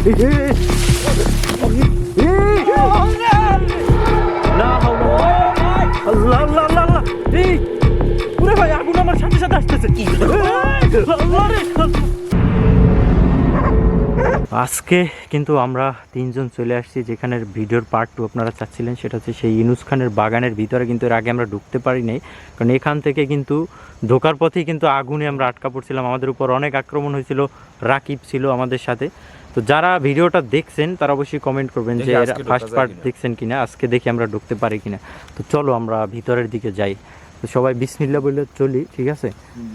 আল্লাহ আল্লাহ আল্লাহ আল্লাহ এই ওরে ভাই আগুন আমার সাথে সাথে আসতেছে আজকে কিন্তু আমরা তিনজন চলে আসছি যেখানের ভিডিওর পার্ট 2 আপনারা চাচ্ছিলেন, সেটা হচ্ছে সেই ইউনুস খানের বাগানের ভিতরে। কিন্তু এর আগে আমরা ঢুকতে পারি নাই, কারণ এখান থেকে কিন্তু ঢোকার পথেই কিন্তু আগুনে আমরা আটকা পড়ছিলাম। আমাদের উপর অনেক আক্রমণ হয়েছিল, রাকিব ছিল আমাদের সাথে। তো যারা ভিডিওটা দেখছেন তারা অবশ্যই কমেন্ট করবেন যে ফার্স্ট পার্ট দেখছেন কিনা, আজকে দেখি আমরা ঢুকতে পারি কিনা। তো চলো আমরা ভিতরের দিকে যাই। তো সবাই বিসমিল্লাহ বলে চলি, ঠিক আছে?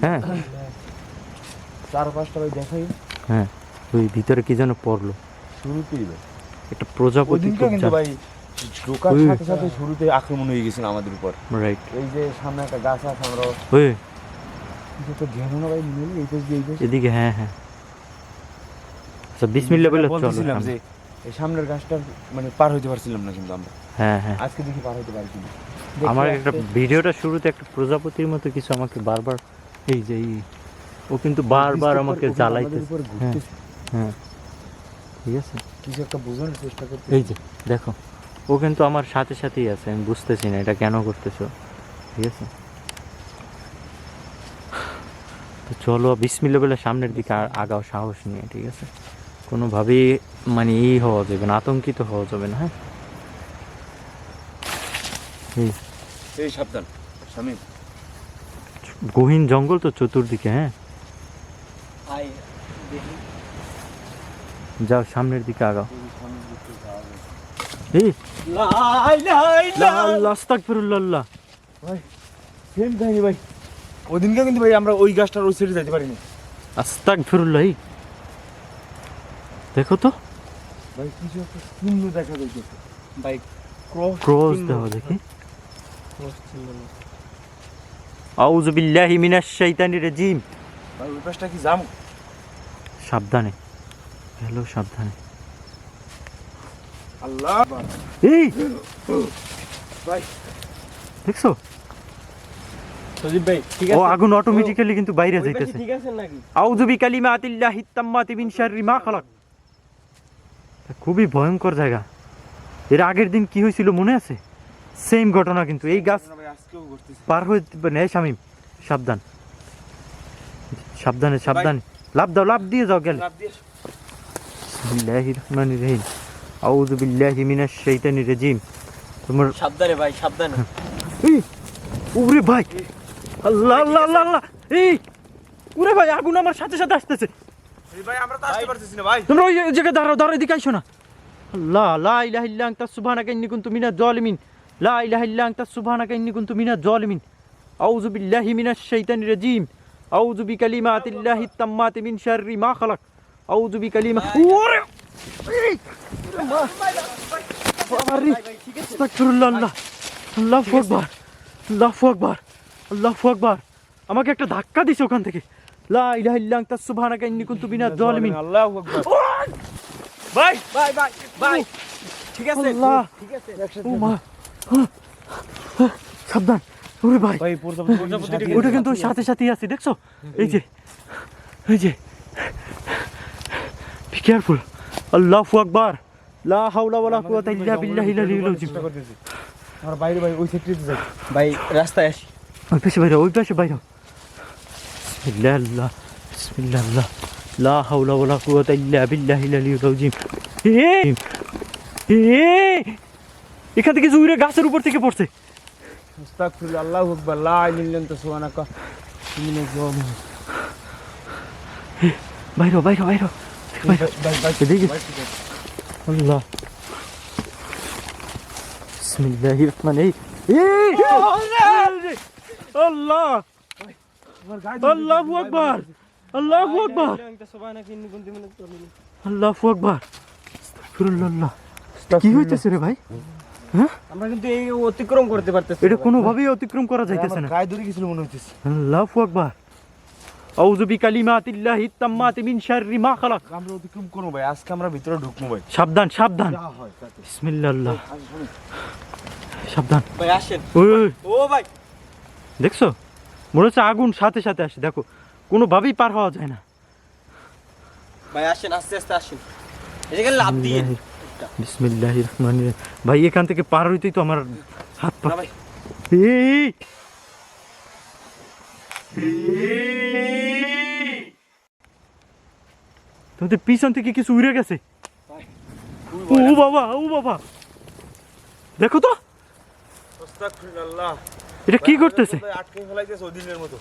হ্যাঁ 4-5টা ভাই দেখাই। হ্যাঁ ওই ভিতরে কি যেন পড়লো শুরুতেই একটা প্রজাপতি, কিন্তু ভাই ঢোকার সাথে সাথে শুরুতে আক্রমণ হয়ে গেছিল আমাদের উপর। রাইট, এই যে সামনে একটা গাছ আছে, আমরা ওই এটা তো ধ্যান না ভাই, মিলে এই পাশ দিয়ে এই পাশ এদিকে। হ্যাঁ হ্যাঁ আচ্ছা বিসমিল্লাহ বলে চলো। বলছিলাম যে এই সামনের গাছটা মানে পার হইতে পারছিলাম না, কিন্তু আমরা হ্যাঁ হ্যাঁ আজকে দেখি পার হইতে পারছি না। আমার একটা ভিডিওটা শুরুতে একটা প্রজাপতির মতো কিছু আমাকে বারবার এই যে ও কিন্তু বারবার আমাকে জ্বালাইতেছে। হ্যাঁ হ্যাঁ ঠিক আছে, কিছু একটা বোঝানোর চেষ্টা করতে। এই যে দেখো ও কিন্তু আমার সাথে সাথেই আছে, আমি বুঝতেছি না এটা কেন করতেছো। ঠিক আছে তো চলো বিসমিল্লাহ বলে সামনের দিকে আগাও সাহস নিয়ে, ঠিক আছে? কোনোভাবেই মানে হওয়া যাবে না, আতঙ্কিত হওয়া যাবে না। হ্যাঁ এই সাবধান শামিম, গহীন জঙ্গল তো চতুর্দিকে। হ্যাঁ যাও সামনের দিকে আগাও। এই আস্তাগফিরুল্লাহ ভাই সেম কাহিনী ভাই। ওদিনকে কিন্তু ভাই আমরা ওই গাছটার ওই সাইডে যেতে পারিনি। আস্তাগফিরুল্লাহ দেখো তো ভাই কিছু একটা চিহ্ন দেখা যাচ্ছে ভাই, ক্রস দেওয়া দেখি। আউযু বিল্লাহি মিনাশ শাইতানির রাজিম। ভাই ওই পাশটা কি জাম? সাবধানে হ্যালো, সাবধানে। আল্লাহ এই ভাই দেখছো সজীব ভাই ঠিক ও আগুন অটোমেটিক্যালি কিন্তু বাইরে যাইতেছে। ঠিক আছে নাকি? আউযু বিকালিমাতিল্লাহিত তাম্মাতি মিন শাররি মা খালাক। খুবই ভয়ঙ্কর জায়গা। এর আগের দিন কি হয়েছিল মনে আছে? সেম ঘটনা কিন্তু এই গাছ পার হইতে নেই। শামিম সাবধান, সাবধানে সাবধানে লাভ দাও, লাভ দিয়ে যাও গেলে। বিসমিল্লাহির রহমানির রহিম। আউযু বিল্লাহি মিনাশ শাইতানির রাজিম। তোমার সাবধানে ভাই, সাবধানে। এই ওরে ভাই আল্লাহ আল্লাহ আল্লাহ আল্লাহ এই ওরে ভাই আগুন আমার সাথে সাথে আসতেছে। এই ভাই আমরা তো আসতে পারতেছি না ভাই। তোমরা ওই জায়গায় দাঁড়াও, দাঁড়াও এদিকে আইসো না। আল্লাহ লা ইলাহা ইল্লা আনতা সুবহানাকা ইন্নী কুনতু মিনাজ জালিমিন। লা ইলাহা ইল্লা আনতা সুবহানাকা ইন্নী কুনতু মিনাজ জালিমিন। আউযু বিল্লাহি মিনাশ শাইতানির রাজিম। আউযু বিকালিমাতিল্লাহিত তাম্মাতি মিন শাররি মা খালাক। আউযু ওরে বাবারে আস্তাগফিরুল্লাহ। আল্লাহ আল্লাহু আকবার, আল্লাহু আকবার, আল্লাহু আকবার। আমাকে একটা ধাক্কা দিছে ওখান থেকে। লা ইলাহা ইল্লা আনতা সুবহানাকা ইন্নী কুনতু মিনাজ জালিমিন। আল্লাহু আকবার। ভাই ভাই ভাই ভাই ঠিক আছে, আল্লাহ ঠিক আছে ও মা সাবধান। ওরে ভাই ভাই প্রজাপতি ওটা কিন্তু সাথে সাথেই আছে, দেখছো? এই যে এই যে বি কেয়ারফুল। আল্লাহু আকবার, লা হাওলা ওয়ালা কুওয়াতা ইল্লা বিল্লাহিল আলিয়্যিল আযীম। আমরা বাইরে ভাই ওই সেক্টরে যাই ভাই, রাস্তায় আসি। ওই পাশে বাইরে, ওই পাশে বাইরে। বিসমিল্লাহ বিসমিল্লাহ লা হাওলা ওয়ালা কুওয়াতা ইল্লা বিল্লাহিল আলিয়্যিল আযীম। এখান থেকে জুইরে গাছের উপর থেকে পড়ছে। আস্তাগফিরুল্লাহ, আল্লাহু আকবার, লা ইলাহা ইল্লা আনতা সুবহানাকা ইন্নী মিনাজ জালিমিন। বাইরে বাইরে বাইরে এদিকে। আল্লাহ বিসমিল্লাহির রহমানির আল্লাহ আল্লাহু আকবার, আল্লাহু আকবার, আল্লাহু আকবার। আস্তাগফিরুল্লাহ। কি হইতেছে রে ভাই? হ্যাঁ আমরা কিন্তু এই অতিক্রম করতে পারতেছি, এটা কোনোভাবেই অতিক্রম করা যাইতেছে না। গায়ে ধরে গেছিল মনে হইতেছে। আল্লাহু আকবার। আউযু বিকালিমাতিল্লাহিত তাম্মাতি মিন শাররি মা খালাক। আমরা অতিক্রম করব ভাই, আজকে আমরা ভিতরে ঢুকবো ভাই। সাবধান সাবধান। যা হয় তাতে। বিসমিল্লাহ সাবধান। ভাই আসেন। ওই ও ভাই দেখছো মনে হচ্ছে আগুন সাথে সাথে আসে। দেখো কোনোভাবেই পার হওয়া যায় না। ভাই আসেন, আস্তে আস্তে আসেন। এটাকে লাভ দিয়ে বিসমিল্লাহির রহমানির রহিম। ভাই এখান থেকে পার হইতেই তো আমার হাত পা না ভাই এই তোদের পিছন থেকে কিছু উড়ে গেছে। ও বাবা ও বাবা, দেখো তো আস্তাগফিরুল্লাহ। এটা কি করতেছে। ভাই আটকে ফেলাইতেছে ওদিনের মতো।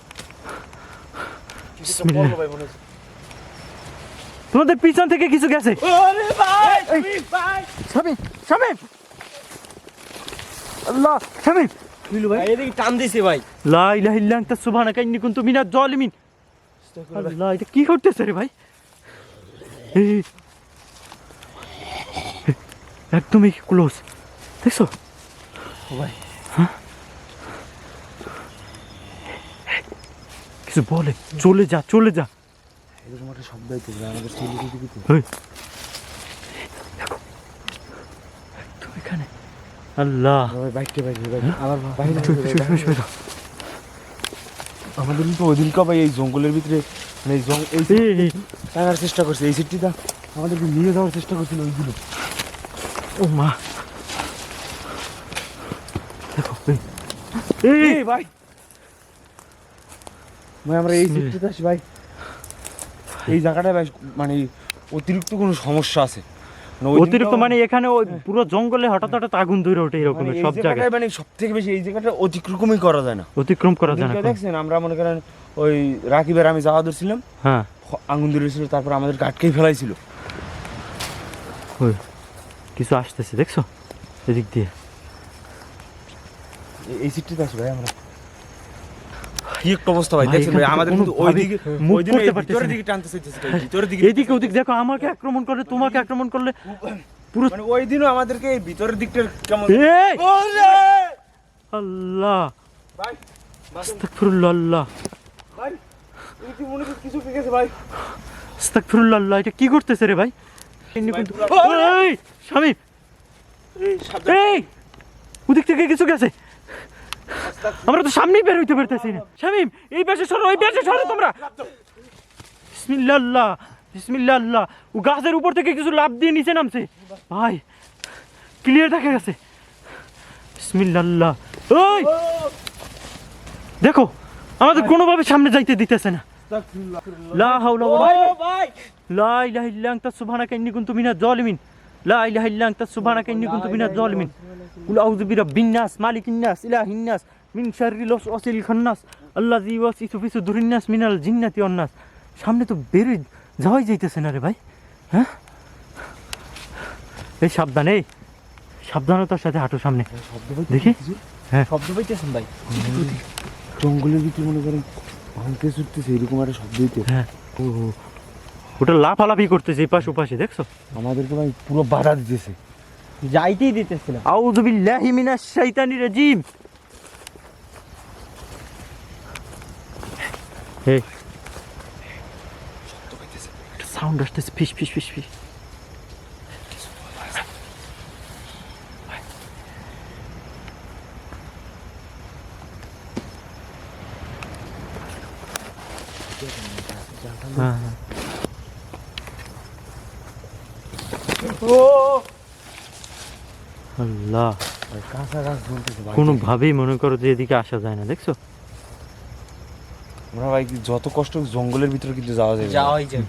কিছু একটা বিসমিল্লাহ। বললো ভাই মনে হচ্ছে। তোমাদের পিছন থেকে কিছু গেছে। আরে ভাই ভাই শামিম শামিম, আল্লাহ শামিম, ভাই এদিকে টান দিছে ভাই। লা ইলাহা ইল্লা আনতা সুবহানাকা ইন্নী কুনতু মিনাজ জালিমিন। আল্লাহ এটা কি করতেছে রে ভাই। এই, একদমই ক্লোজ, দেখছো ভাই হ্যাঁ? কিছু বলে, চলে যা চলে যা। এরকম একটা শব্দ হইতেছে আমাদের ছেলে দিকে তো। এই, দেখো একদম এখানে। আল্লাহ ভাই বাইকটা ভাই আমার ভাই আমাদের কিন্তু ওইদিনকে ভাই এই জঙ্গলের ভিতরে মানে এই এই, টানার চেষ্টা করছে, এই সিটটিটা আমাদেরকে নিয়ে যাওয়ার চেষ্টা করছিল ওইগুলো। ও মা, দেখো এই, এই ভাই ভাই আমরা এই বিসমিল্লাহ। সিটটিতে আছি ভাই। এই জায়গাটায় ভাই মানে অতিরিক্ত কোনো সমস্যা আছে মানে ওই অতিরিক্ত দিনটাও- মানে এখানে ওই পুরো জঙ্গলে হঠাৎ হঠাৎ আগুন ধরে ওঠে এরকম মানে এই সব জায়গায়, জায়গাটায় মানে সব থেকে বেশি এই জায়গাটা অতিক্রমই করা যায় না। অতিক্রম করা যায় না ওদিনকে কোনো। দেখছেন আমরা মনে করেন ওই রাকিবের আমি যাওয়া ধরছিলাম, হ্যাঁ আঙুন ধরেছিল, তারপর আমাদের আটকেই ফেলাইছিল। ওই কিছু আসতেছে দেখছো এদিক দিয়ে। এই সিটটিতে আছি ভাই আমরা। কি একটা অবস্থা ভাই ভাই, দেখছেন এখান ভাই থেকে আমাদের কিন্তু ওই কোনোভাবেই দিকে মুভ ওই দিকে করতে পারতেছি ভিতরের না। দিকে টানতে চাইতেছে ভাই, ভিতরের দিকে এদিকে ওদিক দেখো, আমাকে আক্রমণ করলে তোমাকে আক্রমণ করলে পুরো মানে ওই দিনও আমাদেরকে এই ভিতরের দিকটা কেমন এই ওরে! আল্লাহ ভাই আস্তাগফিরুল্লাহ আল্লাহ ভাই এই কি মনে হচ্ছে কিছু ঠিক আছে ভাই। আস্তাগফিরুল্লাহ আল্লাহ, এটা কি করতেছে রে ভাই। এমনি কিন্তু এই শামিম, এই সাবধান এই ওদিক থেকে কিছু গেছে, আমরা তো সামনেই বের হইতে পারতেছি না। শামিম এই পাশে সরো, ওই পাশে সরো তোমরা। বিসমিল্লাহ আল্লাহ বিসমিল্লাহ আল্লাহ। ও গাছের উপর থেকে কিছু লাফ দিয়ে নিচে নামছে ভাই, ক্লিয়ার দেখা গেছে। বিসমিল্লাহ আল্লাহ। ওই দেখো আমাদের কোনোভাবে সামনে যাইতে দিতেছে না। লা হাওলা ওয়ালা ভাই লা ইলাহা ইল্লা আনতা সুবহানাকা ইন্নী কুনতু মিনাজ জালিমিন। লা ইলাহা ইল্লা আনতা সুবহানাকা ইন্নী কুনতু মিনাজ জালিমিন। কুল আউযু বিরাব্বিন নাস মালিকিন নাস ইলাহিন নাস মিন শাররিল ওয়াসওয়াসিল খান্নাস আল্লাযী ইউওয়াসওয়িসু ফি সুদুরিন নাস মিনাল জিন্নাতি ওয়ান নাস। সামনে তো বের যাওয়াই যাইতেছে না রে ভাই। হ্যাঁ এই সাবধান, এই সাবধানতার সাথে হাঁটো সামনে। শব্দ পাইতেছেন দেখি? কিছু? শব্দ পাইতেছেন ভাই। জঙ্গলের ভিতরে মনে করেন ভাঙতে ছুটতেছে এরকম একটা শব্দ হইতে। হ্যাঁ ও ওটা লাফালাফি করতেছে এই পাশ ওপাশে, দেখছো। আমাদেরকে ভাই পুরো বাধা দিতেছে। যাইতেই দিতেছিল। আউযু বিল্লাহি মিনাশ শাইতানির রাজিম। এই একটা সাউন্ড আসতেছে, ফিস ফিস ফিস ফিস। হ্যাঁ হ্যাঁ। আল্লাহ ভাই কাঁচা গাছ ঝুলতেছে ভাই। কোনোভাবেই মনে করো যে এদিকে আসা যায় না, দেখছো। আমরা ভাই যত কষ্ট হোক জঙ্গলের ভিতরে কিন্তু যাওয়া যায় না। যাওয়াই যায়।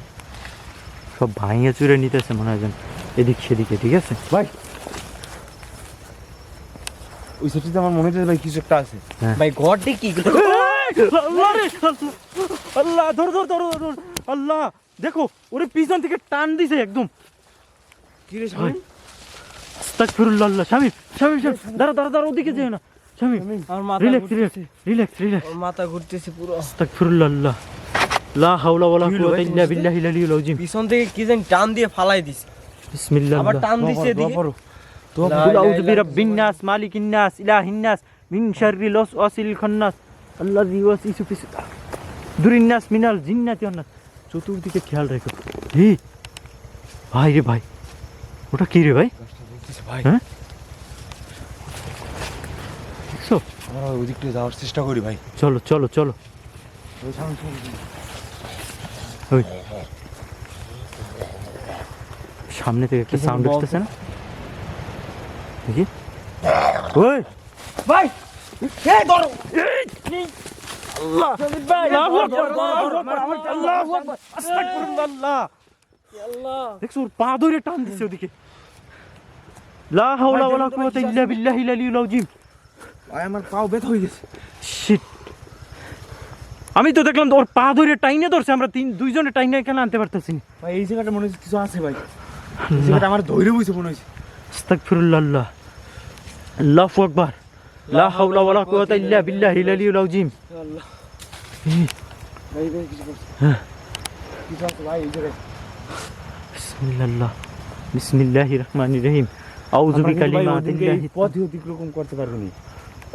সব ভাঙে চুরে নিতেছে মনে হয় যেন এদিক সেদিকে, ঠিক আছে। ভাই ওই সাইডটিতে আমার মনে হচ্ছে ভাই কিছু একটা আছে। ভাই ঘরটি কি আল্লাহ রে, আল্লাহ, আল্লাহ ধর ধর ধর ধর, আল্লাহ দেখো ওরে পিছন থেকে টান দিছে একদম। কি রে ভাই আস্তাগফিরুল্লাহ আল্লাহ। শামিম শামিম শামিম, দাঁড়া দাঁড়া দাঁড়া, ওদিকে যেও না শামিম। আমার মাথা রিল্যাক্স ঘুরতেছে। Relax relax. আমার মাথা ঘুরতেছে পুরো। আস্তাগফিরুল্লাহ আল্লাহ। লা হাওলা ওয়ালা কি হলো কুওয়াতা ভাই ইল্লা তোমার বিল্লাহিল আলিয়্যিল আযীম। পিছন থেকে কি যেন টান দিয়ে ফালাই দিছে। বিসমিল্লাহ আবার আল্লাহ। টান দিছে এদিকে। কুল আউযু বিরাব্বিন নাস মালিকিন নাস ইলাহিন নাস মিন শাররিল ওয়াসওয়াসিল খান্নাস আল্লাযী ইউওয়াসওয়িসু ফি সুদুরিন নাস মিনাল জিন্নাতি ওয়ান নাস। চতুর্দিকে খেয়াল রেখো। এই ভাই রে ভাই, ওটা কি রে ভাই। ভাই হ্যাঁ দেখছো, আমরা ওই দিকটা যাওয়ার চেষ্টা করি ভাই। চলো চলো চলো। ওই সামনে সামনে। ওই সামনে থেকে একটা কি যেন সাউন্ড বলতো? আসতেছে না দেখি ওই ভাই এই ধরো আল্লাহ ভাই আল্লাহু আকবার, আল্লাহু আকবার। আস্তাগফিরুল্লাহ দেখছো ওর পা ধরে টান দিচ্ছে ওদিকে লা হাওলা ওয়ালা কুওয়াতা ইল্লা বিল্লাহিল আলিয়্যিল আযীম ভাই আমার পাও ব্যথা হয়ে গেছে শিট আমি তো দেখলাম ওর পা ধরে টাইনে ধরছে আমরা দুইজনে টাইনে এখানে আনতে পারতেছি না ভাই এই জায়গাটা মনে হচ্ছে কিছু আছে ভাই এই জায়গাটা আমার ধৈর্য বইছে মনে হচ্ছে আস্তাগফিরুল্লাহ আল্লাহু আকবার লা হাওলা ওয়ালা কুওয়াতা ইল্লা বিল্লাহিল আলিয়্যিল আযীম আল্লাহ ভাই ভাই কিছু করছে হ্যাঁ। কিছু আছে ভাই এই জায়গায় বিসমিল্লাহির রহমানির রহিম আউযু বিকালিমাতিল্লাহি পথে অতিক্রম করতে পারবেনি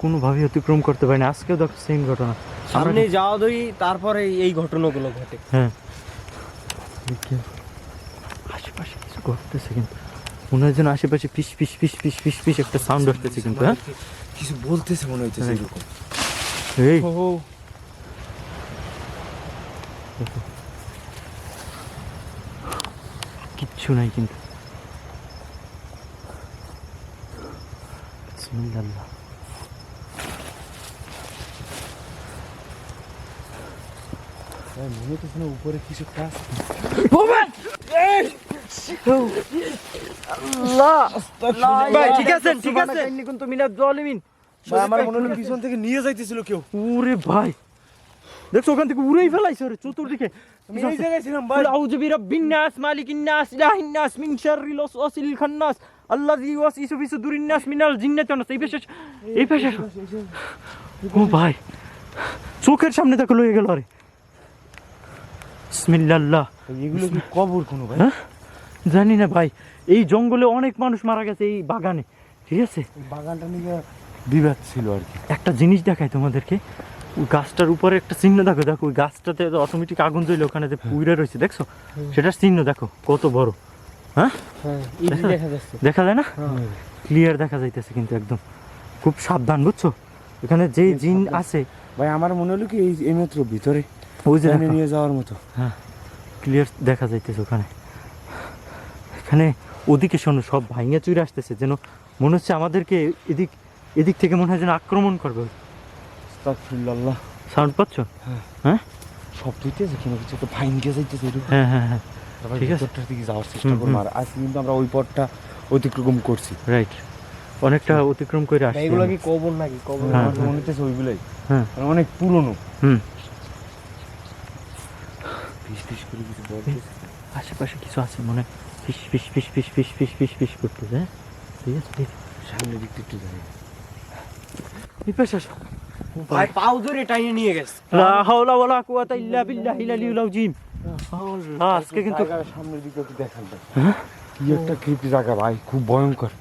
কোনোভাবে অতিক্রম করতে পারি না আজকেও দেখো সেম ঘটনা সামনে যাওয়া দই তারপরে এই ঘটনাগুলো ঘটে হ্যাঁ দেখি আশেপাশে কিছু ঘটতেছে কিন্তু মনে হয় যেন আশেপাশে piece piece piece piece piece piece একটা সাউন্ড আসতেছে কিন্তু হ্যাঁ কিছু বলতেছে মনে হচ্ছে হ্যাঁ। এরকম এই ও কিচ্ছু নাই কিন্তু বিসমিল্লাহ ভাই মনে হচ্ছে না উপরে কিছু একটা আছে ভাই ঠিক আছেন ঠিক আছে কিন্তু মিনাত জালিমিন ভাই আমার মনে হলো পিছন থেকে নিয়ে যাইতেছিল কেউ ওরে ভাই দেখছো ওখান থেকে উড়েই ফেলাইছে ওরে চতুর্দিকে আমি এই জায়গায় ছিলাম ভাই قل أعوذ برب الناس مالك الناس إله الناس من شر الوسواس الخناس الذي يوسوس في صدور الناس من الجنة والناس এই পেশা ও ভাই চোখের সামনে থেকে লয়ে গেল আরে বিসমিল্লাহ এগুলো কি কবর কোনো ভাই হ্যাঁ জানি না ভাই এই জঙ্গলে অনেক মানুষ মারা গেছে এই বাগানে ঠিক আছে এই বাগানটা নিয়ে বিবাদ ছিল আর কি একটা জিনিস দেখাই তোমাদেরকে ওই গাছটার উপরে একটা চিহ্ন দেখো দেখো ওই গাছটাতে অটোমেটিক আগুন জ্বলে ওখানে যে পুইরে রয়েছে দেখছো সেটার চিহ্ন দেখো কত বড় হ্যাঁ হ্যাঁ ইজি দেখা যাচ্ছে দেখা যায় না ক্লিয়ার দেখা যাইতেছে কিন্তু একদম খুব সাবধান বুঝছো এখানে যে জিন আছে ভাই আমার মনে হলো কি এই মাত্র ভিতরে ওই যে টেনে নিয়ে যাওয়ার মতো হ্যাঁ ক্লিয়ার দেখা যাইতেছে ওখানে এখানে ওদিকে শোনো সব ভাঙিয়ে চুরে আসতেছে যেন মনে হচ্ছে আমাদেরকে এদিক থেকে মনে হয় যেন আক্রমণ করবে আস্তাগফিরুল্লাহ সাউন্ড পাচ্ছ হ্যাঁ। হ্যাঁ সব দিতেছে কেন কিছু একটা ফাইন কে যাইতেছে এরকম হ্যাঁ হ্যাঁ হ্যাঁ তারপর ঠিক আছে। ভিতরটার দিকে যাওয়ার চেষ্টা হুম, করবো হুম। আর আজকে কিন্তু আমরা ওই পথটা অতিক্রম করছি রাইট অনেকটা অতিক্রম করে আসছে এগুলো কি কবর নাকি কবর হ্যাঁ, আমার তো মনে হচ্ছে ওইগুলাই হ্যাঁ মানে অনেক পুরনো হুম ফিস ফিস করে কিছু বলতেছে আশেপাশে কিছু আছে মনে হয় ফিস ফিস ফিস ফিস ফিস ফিস ফিস ফিস করতেছে হ্যাঁ ঠিক আছে ঠিক সামনের দিকটা একটু যাই এই পেশা ভাই পাও ধরে টাইনে নিয়ে গেছে লা হাওলা ওয়ালা কুওয়াতা ইল্লা বিল্লাহিল আলিয়্যিল আযীম আল্লাহ আজকে কিন্তু জায়গার সামনের দিকে একটু দেখান ভাই। হ্যাঁ? কি একটা কৃপি জায়গা ভাই খুব ভয়ঙ্কর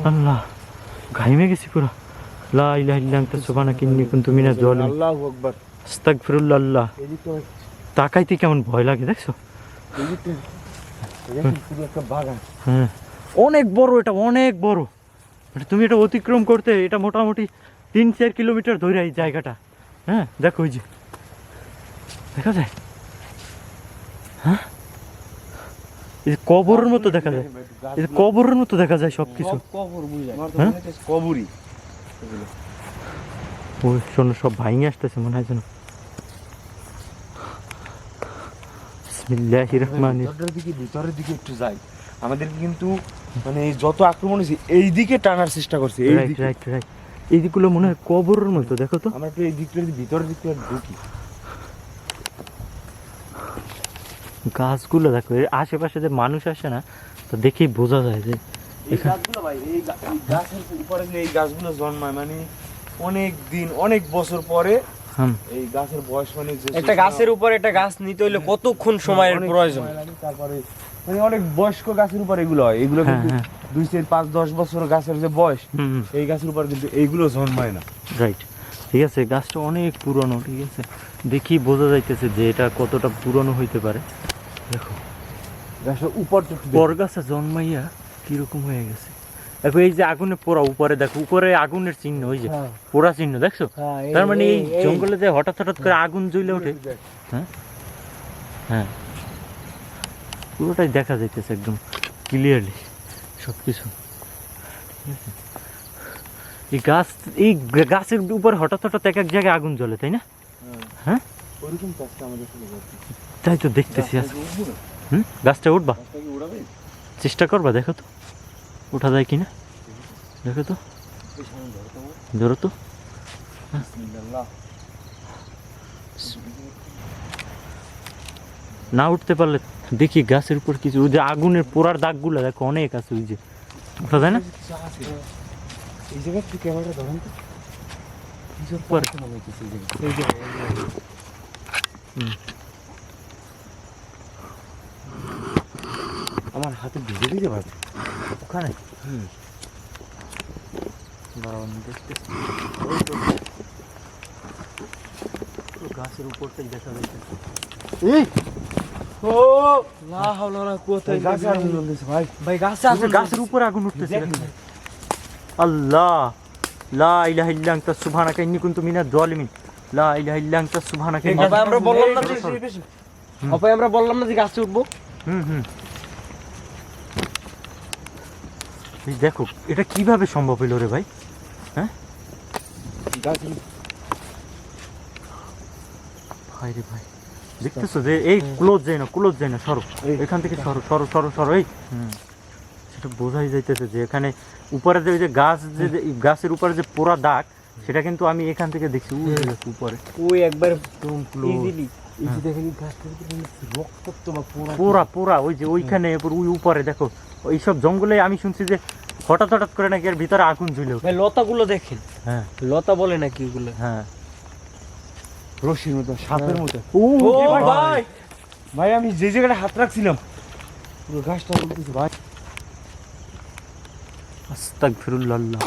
আল্লাহ ঘাইমে গেছি পুরো লা ইলাহা ইল্লা আনতা সুবহানাকা ইন্নী কুনতু মিনাজ জালিমিন আল্লাহু আকবার আস্তাগফিরুল্লাহ এদিকটা তাকাইতে কেমন ভয় লাগে দেখছো এদিকটা দেখুন পুরো একটা বাগান হ্যাঁ অনেক বড় এটা অনেক বড় মানে তুমি এটা অতিক্রম করতে এটা মোটামুটি 3-4 কিলোমিটার ধরে এই জায়গাটা হ্যাঁ দেখো ওই যে দেখা যায় হ্যাঁ এই যে কবরের মতো দেখা যায় এই যে কবরের মতো দেখা যায় সবকিছু সব কবর বুঝায় আমার তো হ্যাঁ? মনে হচ্ছে কবরই এগুলো। ওই শোনো সব ভাঙে আসতেছে মনে হয় যেন বিসমিল্লাহির রহমানির ভিতরের দিকে একটু যাই আমাদেরকে কিন্তু মানে যত আক্রমণ হয়েছে এই দিকে টানার চেষ্টা করছে এই রাইট দিকে রাইট রাইট এই দিকগুলো মনে হয় কবরের মতো দেখো তো আমরা একটু এই দিকটা ভিতরের দিকটা ঢুকি গাছগুলো দেখো এর আশেপাশে যে মানুষ আসে না তো দেখেই বোঝা যায় যে এই গাছগুলো ভাই এই গাছের উপরে যে এই গাছগুলো জন্মায় মানে অনেক দিন অনেক বছর পরে হুম এই গাছের বয়স মানে যে একটা গাছের উপর একটা গাছ নিতে হইলে কতক্ষণ সময়ের অনেক প্রয়োজন সময় লাগে, তারপরে মানে অনেক বয়স্ক গাছের উপর এগুলো হয় এগুলো হ্যাঁ, কিন্তু হ্যাঁ। 2, 4, 5, 10 বছর গাছের যে বয়স হুম এই গাছের উপর কিন্তু এইগুলো জন্মায় না রাইট ঠিক আছে গাছটা অনেক পুরনো ঠিক আছে দেখি বোঝা যাইতেছে যে এটা কতটা পুরনো হইতে পারে দেখো গাছের উপরটা একটু দেখো। বর গাছে জন্মাইয়া কিরকম হয়ে গেছে দেখো এই যে আগুনে পোড়া উপরে দেখো উপরে আগুনের চিহ্ন ওই যে হ্যাঁ। পোড়া চিহ্ন দেখছো হ্যাঁ, তার মানে এই জঙ্গলে যে হঠাৎ হঠাৎ করে আগুন জ্বলে ওঠে দেখ। হ্যাঁ হ্যাঁ পুরোটাই দেখা যাইতেছে একদম ক্লিয়ারলি সব কিছু। এই গাছ, এই গাছের উপরে হঠাৎ হঠাৎ এক এক জায়গায় আগুন জ্বলে, তাই না? হ্যাঁ ওরকম কাজটা আমাদের এখানে করতে। তাই তো দেখতেছি আজ। গাছটা কি উঠবো না? গাছটা উঠবা, গাছটা কি উড়াবে? চেষ্টা করবা, দেখো তো ওঠা যায় কিনা, দেখো তো, এই সামনে ধরো তো আমার। ধরো তো। বিসমিল্লাহ। না উঠতে পারলে দেখি গাছের উপর কিছু, ওই যে আগুনের পোড়ার দাগগুলো দেখো অনেক আছে, ওই যে ওঠা যায় না? কিছু আছে। এই জায়গা থেকে ক্যামেরাটা ধরেন তো। কিসের উপরে। পর মনে হইতেছে এই জায়গা। এই জায়গা, এই জায়গা। আমার হাতে ভিজে দিতে পারবে ওখানে দাঁড়াও, আমি দেখতেছি। ওই তো পুরো গাছের উপরটাই দেখা যাচ্ছে। এই ও লা হাওলা ওয়ালা কুওয়াতা এই ইল্লা গাছে আগুন জ্বলতেছে ভাই। ভাই গাছে ওই যে আগুন গাছের উপরে আগুন উঠতেছে। দেখেন ভাই। আল্লাহ, লা ইলাহা ইল্লা আনতা সুবহানাকা ইন্নী কুনতু মিনাজ জালিমিন, লা ইলাহা ইল্লা আনতা সুবহানাকা ইন্নী ভাই আমরা বললাম না যে হুম। ভাই আমরা বললাম না যে গাছে উঠবো। হুম। এই দেখো এটা কিভাবে সম্ভব হইল রে ভাই? গাছে ভাই রে ভাই, দেখতেছো যে এই ক্লোজ যায় না, সরো এই। এখান থেকে, সরো এই সেটা বোঝাই যাইতেছে যে এখানে উপরে যে ওই যে গাছ, যে গাছের উপরে যে পোড়া দাগ, সেটা কিন্তু আমি এখান থেকে দেখছি ওই যে উপরে ওই একবার একদম close। ইজিলি এই যে দেখেন এই গাছটার উপরে রক্তাক্ত বা পোড়া পোড়া ওই যে ওইখানে ওই উপরে দেখো, এইসব জঙ্গলে আমি শুনছি যে হঠাৎ করে নাকি এর ভিতরে আগুন জ্বলে ওঠে। ভাই লতাগুলো দেখেন, হ্যাঁ লতা বলে নাকি ওগুলো। হ্যাঁ। রশির মতো, সাপের মতো। ও ও ভাই ভাই আমি যে জায়গাটা হাত রাখছিলাম পুরো গাছটা বলতেছে ভাই। আস্তাগফিরুল্লাহ।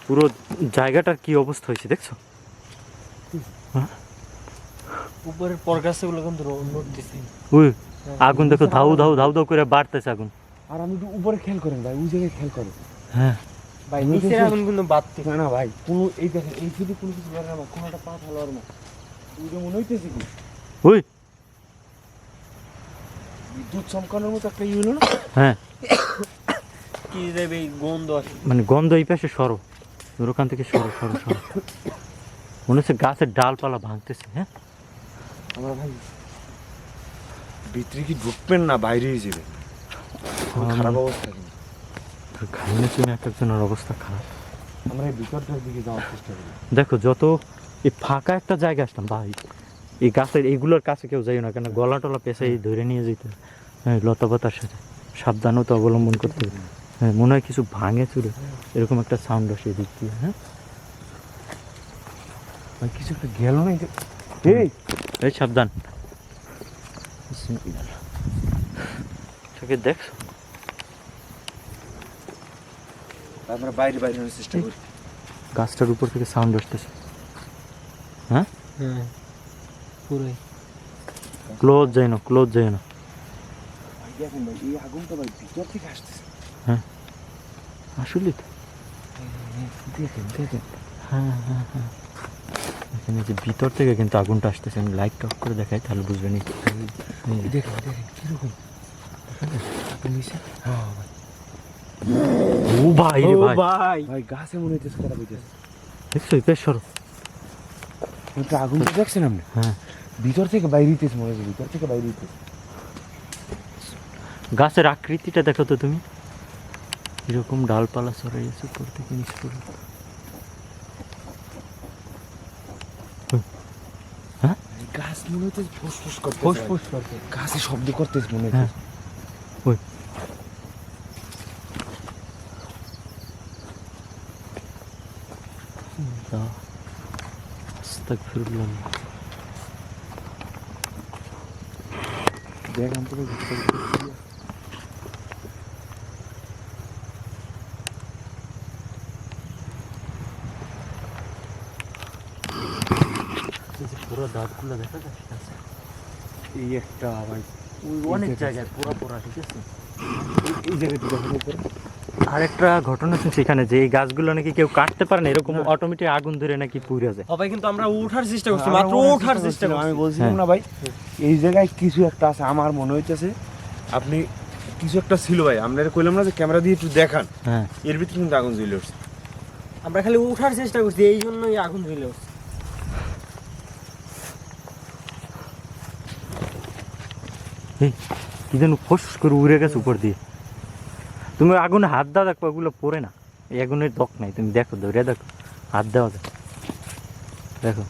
পুরো জায়গাটার কি অবস্থা হয়েছে দেখছো? উপরের পরগাছগুলো কিন্তু নড়তেছে। ওই আগুন দেখো, ধাউ ধাউ করে বাড়তেছে আগুন। আর আমি একটু উপরে খেয়াল করেন ভাই, ওই জায়গায় খেয়াল করেন। হ্যাঁ ভাই নিচে আগুন কিন্তু বাড়তে। না না ভাই, কোনো এই দেখেন এই যদি কোনো কিছু লড়ে না, কোনো একটা পা লড়ে না, ওইটা মনে হইতেছে কি ওই বিদ্যুৎ চমকানোর মতো একটা ইয়ে হলো না। হ্যাঁ, কি দেবে এই গন্ধ আসে। মানে গন্ধ এই পাশে সরো, ওখান থেকে সরো। মনে হচ্ছে গাছের ডালপালা ভাঙতেছে। হ্যাঁ আমরা ভাই ভিতরে কি ঢুকবেন না বাইরেই যাবে, খারাপ অবস্থা কিন্তু। ঘামে চুনে এক একজনের অবস্থা খারাপ। আমরা এই ভিতরটার দিকে যাওয়ার চেষ্টা করি। দেখো যত এই ফাঁকা একটা জায়গা আসলাম ভাই, এই গাছের এইগুলোর কাছে কেউ যাই না, কেন গলা টলা পেঁচাই ধরে নিয়ে যেতে। হ্যাঁ, লতা পাতার সাথে সাবধানতা অবলম্বন করতে হবে। হ্যাঁ, মনে হয় কিছু ভাঙে চুরে, এরকম একটা সাউন্ড আসে এদিক দিয়ে। হ্যাঁ ভাই কিছু একটা গেল না এই এই সাবধান। তোকে দেখছো? আমরা বাইরে নেওয়ার চেষ্টা করি। গাছটার উপর থেকে সাউন্ড আসতেছে। হ্যাঁ হ্যাঁ পুরোই ক্লোজ যায় না। ভাই দেখেন ভাই, এই আগুনটা ভাই ভিতর থেকে আসতেছে। আসলে তো দেখেন হ্যাঁ এখানে যে ভিতর থেকে কিন্তু আগুনটা আসতেছে। আমি লাইট অফ করে দেখাই তাহলে বুঝবেন। দেখেন কিরকম আগুন নিচে। হ্যাঁ ভাই, ও ভাই রে ভাই, ভাই ভাই গাছে মনে হইতেছে খারাপ হইতেছে। দেখছো এই পেশ সরো। ওটা আগুনটা দেখছেন আপনি? হ্যাঁ, ভিতর থেকে বাইরে হইতেছে মনে হচ্ছে, ভিতর থেকে বাইরে হইতেছে। গাছের আকৃতিটা দেখো তো তুমি, এরকম ডালপালা ছড়াইছে উপর থেকে নিচে পর্যন্ত। গাছ মনে হইতেছে ফুসফুস করতে, ফুসফুস করতে। গাছে শব্দ করতেছে মনে হ্যাঁ হইতেছে। ওই আস্তাগফিরুল্লাহ। দেখেন তো ভিতরে পুরো দাঁতগুলো দেখা যাচ্ছে। এই একটা ভাই অনেক জায়গায় পুরো ঠিক আছে। এই জায়গাটা দেখেন উপরে। আরেকটা ঘটনা শুনছি এখানে যে এই গাছগুলো নাকি কেউ কাটতে পারে না, এরকম অটোমেটিক আগুন ধরে নাকি পুড়ে যায়। ভাই কিন্তু আমরা ওঠার চেষ্টা করছি, আমরা মাত্র ওঠার চেষ্টা করছিলাম, করছি। আমি বলছিলাম হ্যাঁ। না ভাই এই জায়গায় কিছু একটা আছে আমার মনে হইতেছে। আপনি কিছু একটা ছিল ভাই, আমরা কইলাম না যে ক্যামেরা দিয়ে একটু দেখান, হ্যাঁ এর ভিতরে কিন্তু আগুন জ্বলে উঠছে। আমরা খালি ওঠার চেষ্টা করছি, এই জন্যই আগুন জ্বলে উঠছে। এই কি যেন ফোস করে উড়ে গেছে উপর দিয়ে। তুমি আগুনে হাত দাও, দেখো ওগুলো পড়ে না, এই আগুনের দক নাই, তুমি দেখো ধরে দেখো, হাত দেওয়া যায়, দেখো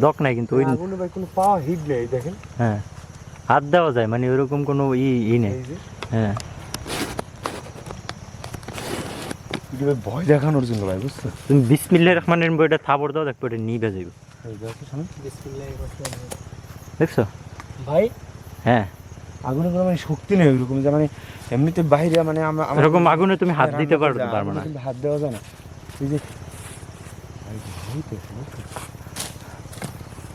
দক নাই কিন্তু ওই, আগুনে ভাই কোনো পাওয়া হিট নেই, দেখেন হ্যাঁ হাত দেওয়া যায়, মানে ওইরকম কোনো ই নেই। এই যে হ্যাঁ এটা ভাই ভয় দেখানোর জন্য ভাই, বুঝছো? তুমি বিসমিল্লাহির রহমানির রহিম বইটা থাবড় দাও, দেখো এটা নিভে যাবে, এই দেখো সামনে দেখছো? ভাই হ্যাঁ আগুনে কোনো মানে শক্তি নেই ওইরকম, যে মানে এমনিতে বাইরে মানে আমরা এরকম আগুনে তুমি হাত দিতে পারবে না। আগুনে কিন্তু হাত দেওয়া যায় না। এই যে ভাই ভয় তো,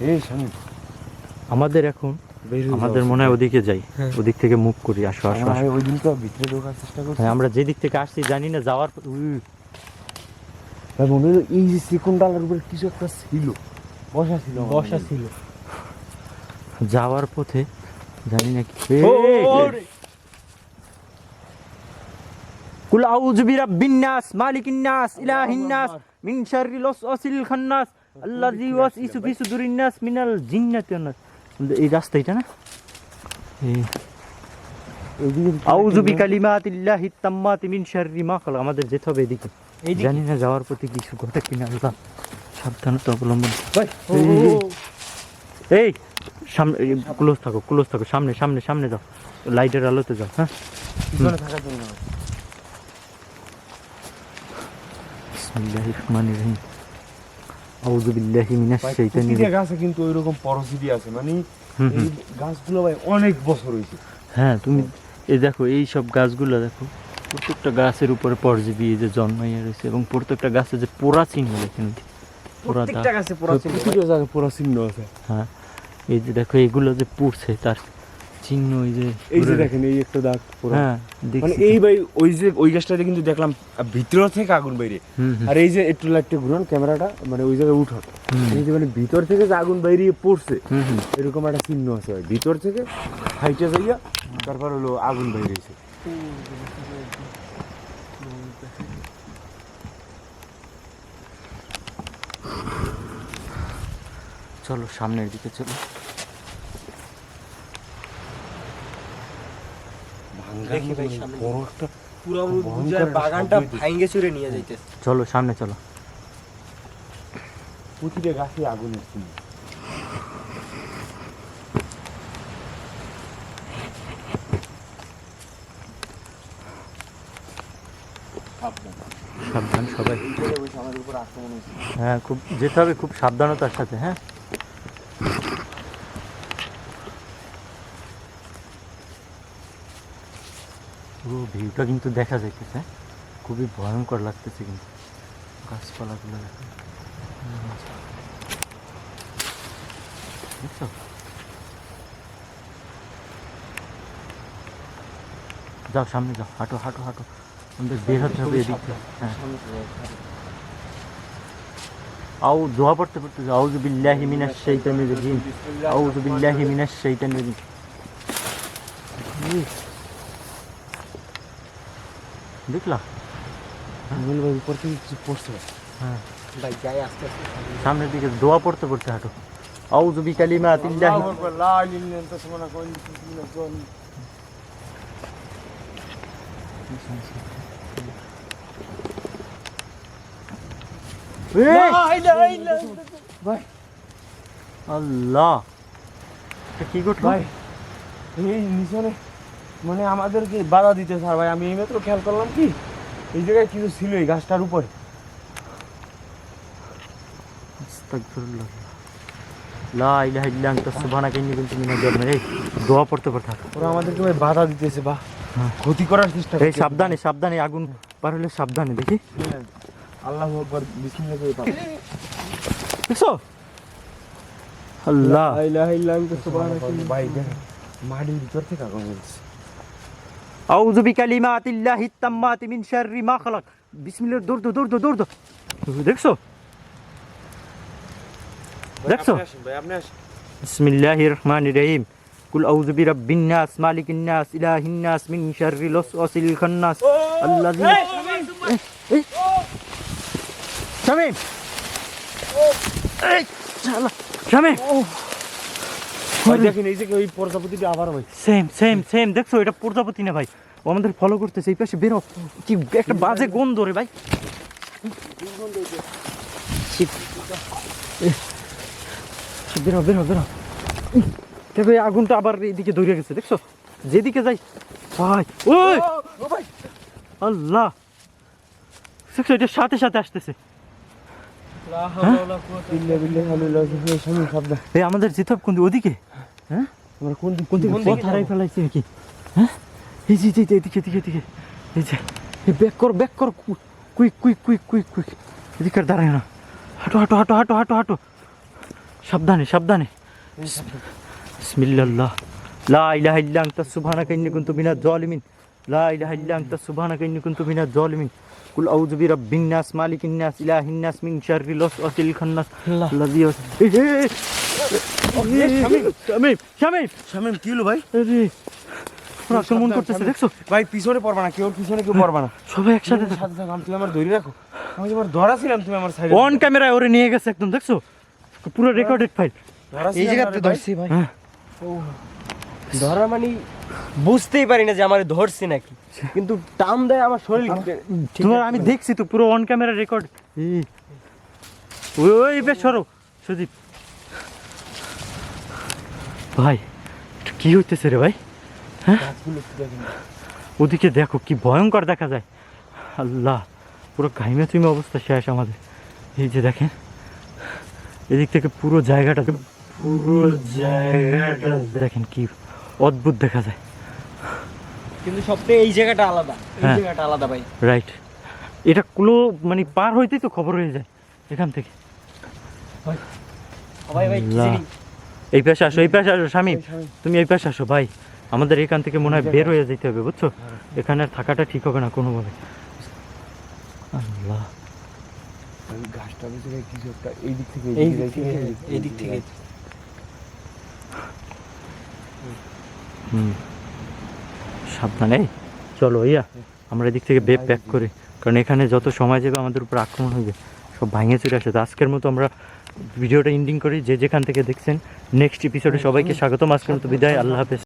এই সামনে আমাদের এখন বের হয়ে আমাদের যাওয়া মনে হয় উচিত। ওদিকে যাই, হ্যাঁ। ওদিক থেকে মুভ করি, আসো আসো আমরা আসো। ওই দিন তো ভিতরে ঢোকার চেষ্টা করছি। হ্যাঁ আমরা যেদিক থেকে আসছি জানি না যাওয়ার ভাই মনে হলো এই যে চিকন ডালের উপরে কিছু একটা ছিল, বসা ছিল আমার মনে হলো। ছিল। যাওয়ার পথে জানি না কি কুল আউযু বিরাব্বিন নাস মালিকিন নাস ইলাহিন নাস মিন শাররিল ওয়াসওয়াসিল খান্নাস আল্লাযী ইউওয়াসওয়িসু ফি সুদুরিন নাস মিনাল জিন্নাতি ওয়ান নাস। এই রাস্তা এটা না, এই এইদিকে আউযু বিকালিমাতিল্লাহিত তাম্মাতি মিন শাররি মা খালাক। আমাদের যেতে হবে এদিকে, এইদিকে? জানি না যাওয়ার পথে কিছু ঘটে কিনা, আল্লাহ সাবধানতা অবলম্বন। ভাই এই সামনে ক্লোজ থাকো, ক্লোজ থাকো, সামনে সামনে সামনে যাও, লাইটের আলোতে যাও। হ্যাঁ পিছনে থাকার জন্য বিসমিল্লাহির রহমানির রহিম আউযু বিল্লাহি মিনাশ ভাই শাইতানির প্রতিটা গাছে কিন্তু ওইরকম পরজীবী আছে, মানে হুম, এই গাছগুলো ভাই অনেক বছর হয়েছে। হ্যাঁ তুমি এই দেখো এই সব গাছগুলো দেখো, প্রত্যেকটা গাছের উপরে পরজীবী এই যে জন্মাইয়া রয়েছে, এবং প্রত্যেকটা গাছে যে পোড়া চিহ্ন দেখেন, পোড়া দাগ। প্রত্যেকটা গাছে পোড়া ছিল। প্রতিটা জায়গায় পুরো চিহ্ন আছে। হ্যাঁ এই যে দেখো এইগুলো যে পুড়ছে তার চিহ্ন, এই যে এই যে দেখেন এই একটা দাগ পুরো, হ্যাঁ মানে দেখছি এই ভাই ওই যে ওই গাছটাতে কিন্তু দেখলাম ভিতর থেকে আগুন বাইরে। হুম, হুম, আর এই যে একটু লাইটটা ঘুরান ক্যামেরাটা, মানে ওই জায়গায় উঠান, হুম, এই যে মানে ভিতর থেকে যে আগুন বাইরিয়ে পড়ছে হুম, হুম। এরকম একটা চিহ্ন আছে ভাই, ভিতর থেকে হাইটে যাইয়া তারপর হলো আগুন বাইরেছে। চলো সামনের দিকে চলো। দেখি ভাই সামনে। বড় একটা পুরো ভয়ঙ্কর বুঝার একটা বাগানটা শব্দ হইতেছে। ভাঙ্গে চুরে নিয়ে যাইতেছে। চলো সামনে চলো। প্রতিটা গাছে আগুনের চিহ্ন। সাবধান সবাই, আমাদের উপর আক্রমণ হয়েছে। হ্যাঁ খুব যেতে হবে খুব সাবধানতার সাথে। হ্যাঁ পুরো ভিউটা কিন্তু দেখা যাইতেছে, খুবই ভয়ঙ্কর লাগতেছে কিন্তু গাছপালাগুলো দেখো, বুঝছো? যাও সামনে যাও, হাঁটো হাঁটো হাঁটো, আমাদের বের হতে হবে এদিক থেকে। হ্যাঁ আউ দোয়া পড়তে পড়তে যাও, আউযু বিল্লাহি মিনাশ শাইতানির রাজিম, আউযু বিল্লাহি মিনাশ শাইতানির রাজিম। দেখলা? নীল ভাই উপর থেকে কিছু পড়ছে। হ্যাঁ ভাই যাই আস্তে আস্তে। সামনের দিকে দোয়া পড়তে পড়তে হাঁটো, আউযু বিকালিমাতিল্লাহি। আল্লাহু আকবার, লা ইলাহা ইল্লা আনতা সুবহানাকা ওয়া ইন্নী কুনতু মিনাজ জালিমিন। ভাই আল্লাহ, এটা কি ঘটলো? ভাই এই নিচনে মানে আমাদেরকে বাধা দিতে স্যার ভাই, আমি এইমাত্র খেয়াল করলাম কি এই জায়গায় কিছু ছিল এই গাছটার উপরে। আস্তাগফিরুল্লাহ, লা ইলাহা ইল্লা আনতা সুবহানাকা ইন্নী কুনতু মিনাজ জালিমিন। এই দোয়া পড়তে পড়তে হাঁটো। ওরা আমাদেরকে ভাই বাধা দিতেছে বা হ্যাঁ। ক্ষতি করার চেষ্টা এই করছে। সাবধানে সাবধানে, আগুন পার হলে সাবধানে, দেখি আল্লাহু আকবার, বিসমিল্লাহ করে পাও। দেখছো? আল্লাহ, লা ইলাহা ইল্লা আনতা সুবহানাকা। ভাই দেখেন মাটির ভিতর থেকে আগুন জ্বলছে। আউযু বিকালিমাতিল্লাহিত তাম্মাতি মিন শাররি মা খালাক। বিসমিল্লাহ, দৌড় দো দৌড় দো দৌড় দো। দেখছো দেখছো? আপনি আসেন ভাই, আপনি আসেন। বিসমিল্লাহির রহমানির রহিম। কুল আউযু বিরাব্বিন নাস মালিকিন নাস ইলাহিন নাস মিন শাররিল ওয়াসওয়াসিল খান্নাস আল্লাযী। এই শামীম, এই শালা শামীম, ভাই দেখেন এই যে ওই প্রজাপতিটা আবার ভাই। Same same same. দেখছো এটা প্রজাপতি না ভাই, ও আমাদের ফলো করতেছে। এই পাশে বেরো, কি একটা বাজে গন্ধ রে ভাই। Shit. বেরো বেরো বেরো। দেখো এই আগুনটা আবার এদিকে ধরে গেছে, দেখছো? যেদিকে যাই ভাই, ওই ও ভাই, আল্লাহ, দেখছো এটা সাথে সাথে আসতেছে। বিল্লাহ বিল্লাহ আল্লাহ শামীম সাবধান। এই আমাদের যেতে হবে কোন দিকে? ওদিকে? হ্যাঁ, আমরা কোন দিক কোন দিকে? পথ হারাই ফেলাইছি নাকি? হ্যাঁ, এই যে এদিকে এদিকে এদিকে, এই যে ব্যাক কর ব্যাক কর, quick quick quick quick quick. এদিকে আর দাঁড়ায় না, হাঁটো হাঁটো হাঁটো হাঁটো হাঁটো হাঁটো, সাবধানে সাবধানে। বিসমিল্লাহ, লা ইলাহা ইল্লা আনতা সুবহানাকা ইন্নী কুনতু মিনাজ জালিমিন, লা ইলাহা ইল্লা আনতা সুবহানাকা ইন্নী কুনতু মিনাজ জালিমিন। কুল আউযু বিরাব্বিন নাস মালিকিন নাস ইলাহিন নাস মিন শাররিল ওয়াসওয়াসিল খান্নাস আল্লাযী। শামীম শামীম শামীম কি হলো ভাই? আরে ওরা আক্রমণ করতেছে, দেখছো? ভাই পিছনে পড়বা না, কেউ পিছনে কেউ পড়বা না। সবাই একসাথে সাথে থাকো, তুমি আমার ধরে রাখো। আমি তোমার ধরা ছিলাম, তুমি আমার সাইডে অন ক্যামেরায় ওরে নিয়ে গেছে একদম, দেখছো? পুরো রেকর্ডেড ফাইল। এই জায়গাতে ধরছি ভাই। হ্যাঁ, ধরা মানে বুঝতেই পারি না যে আমার ধরছি নাকি, কিন্তু টান দেয় আমার শরীর। তোমার আমি দেখছি তো পুরো অন ক্যামেরা রেকর্ড। ওই বেশ সরো সুদীপ ভাই, এটা কি হইতেছে রে ভাই? হ্যাঁ, ওদিকে দেখো কি ভয়ঙ্কর দেখা যায়। আল্লাহ, পুরো ঘাইমে চুইমে অবস্থা শেষ আমাদের। এই যে দেখেন এদিক থেকে পুরো জায়গাটা দেখেন কি অদ্ভুত দেখা যায়। কিন্তু সবথেকে এই জায়গাটা আলাদা, এই হ্যাঁ। জায়গাটা আলাদা ভাই। রাইট, এটা কুলো মানে পার হইতেই তো খবর হয়ে যায় এখান থেকে। ভাই ভাই কি আল্লাহ। জানি। এই পাশে আসো, এই পাশে আসো শামীম, তুমি এই পাশে আসো ভাই। আমাদের এখান থেকে মনে হয় বের হয়ে যেতে হবে, বুঝছো? এখানে আর থাকাটা ঠিক হবে না কোনোভাবে। আল্লাহ, গাছটা ভিতরে কিছু একটা এই দিক থেকে এই দিক থেকে, এই দিক থেকে। সাবধানে চলো ইয়া, আমরা এদিক থেকে ব্যাক করি, কারণ এখানে যত সময় যাবে আমাদের উপর আক্রমণ হবে, সব ভাঙে চলে আসে। তো আজকের মতো আমরা ভিডিওটা এন্ডিং করি। যে যেখান থেকে দেখছেন, নেক্সট এপিসোডে সবাইকে স্বাগতম। আজকের মতো বিদায়, আল্লাহ হাফেজ।